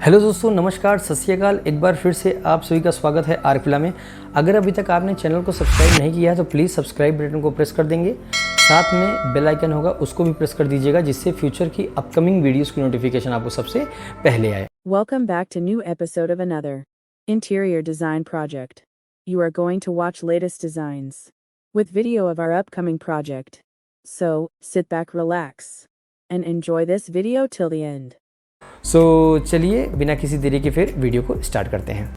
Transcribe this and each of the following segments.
Hello दोस्तों, नमस्कार, सत श्री अकाल। एक बार फिर से आप सभी का स्वागत है आर्कविला में। अगर अभी तक आपने चैनल को सब्सक्राइब नहीं किया है तो प्लीज़ सब्सक्राइब बटन को प्रेस कर देंगे। साथ में बेल आइकन होगा, उसको भी प्रेस कर दीजिएगा, जिससे फ्यूचर की अपकमिंग वीडियोस की नोटिफिकेशन आपको सबसे पहले आए। Welcome back to new episode of another interior design project. You are going to watch latest designs with video of our upcoming project. So, sit back, relax, and enjoy this video till the end. सो चलिए बिना किसी देरी के फिर video को start करते हैं।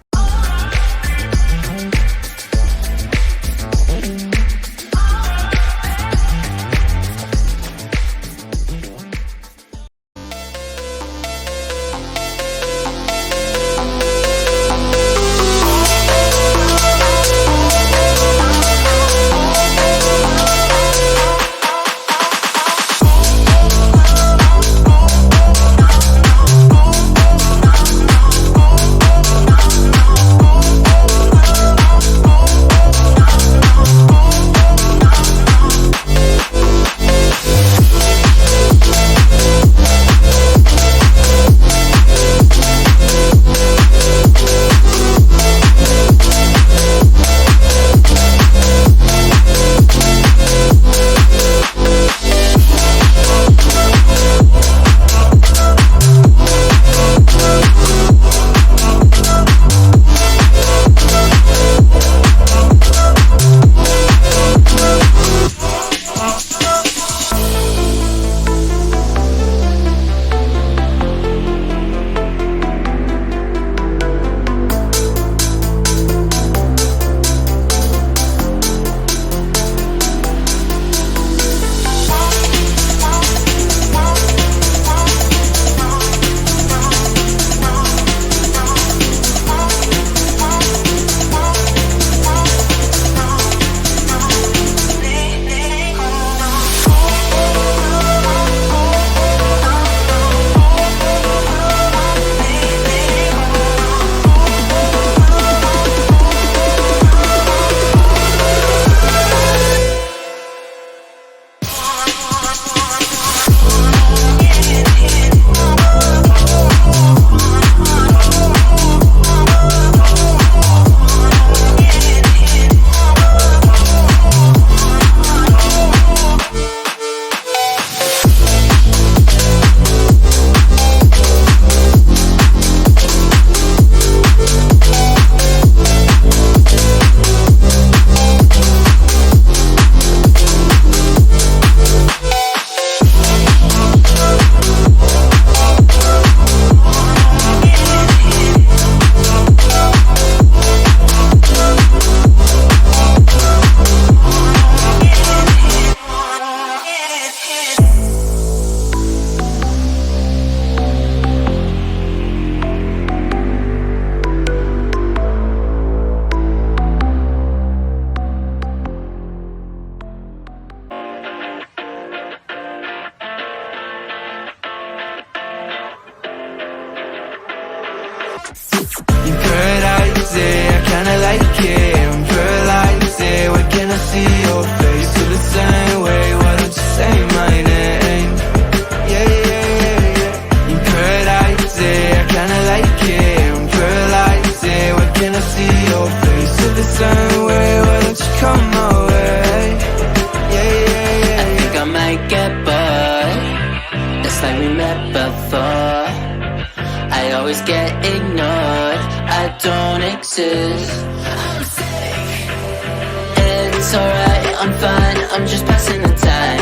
You paradise it, I kinda like it. I'm paralyzed it, why can't I see your face? Feel the same way, why don't you say my name? Yeah, yeah, yeah, yeah. You paradise it, I kinda like it. I'm paralyzed it, why can't I see your face? Feel the same way, why don't you come my way? Yeah, yeah, yeah. I think I might get bored, just like we met before. I always get ignored, I don't exist. I'm sick. It's alright, I'm fine, I'm just passing the time.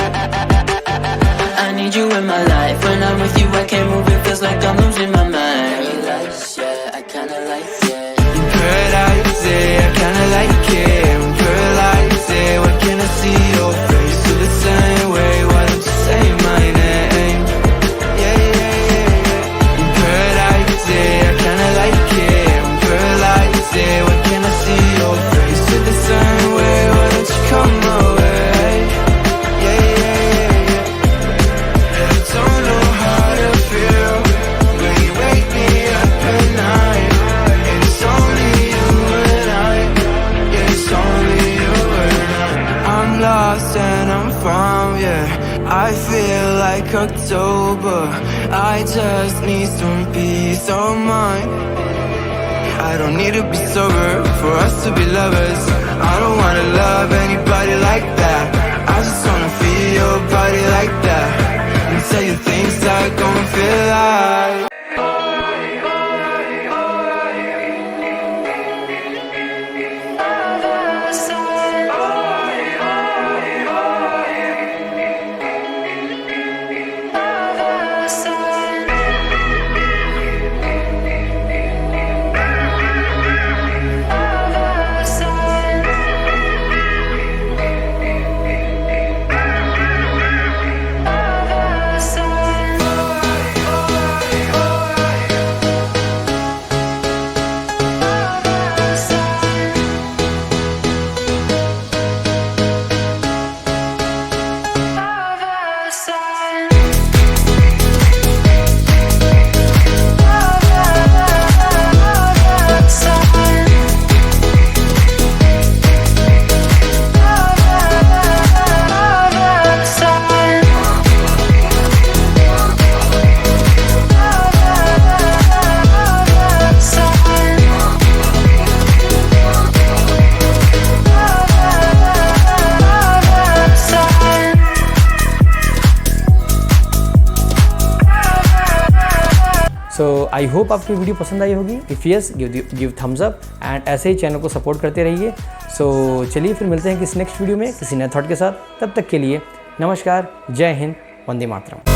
I need you in my life, when I'm with you I can't move, it feels like I'm losing my mind. Paradise, yeah, I kinda like it. You paradise it, I kinda like it. I'm paralyzed it, why can't I see your face? Feel the same way, why don't you say my name? Yeah, yeah, yeah, yeah. You paradise it, I kinda like it. I'm paralyzed it, why can't I see your face? Feel the same way, why don't you come my way? Yeah, yeah, yeah, yeah. I don't know how to feel, but your mind. I don't need to be sober for us to be lovers. I don't wanna love anybody like that. I just wanna feel your body like that, and tell you things that gon' feel like. So I hope आपकी video पसंद आई होगी। If yes give Thums up and ऐसे ही channel को support करते रहिए। सो चलिए फिर मिलते हैं किसी नेक्स्ट वीडियो में किसी नए थॉट के साथ। तब तक के लिए नमस्कार, जय हिंद, वंदे मातरम।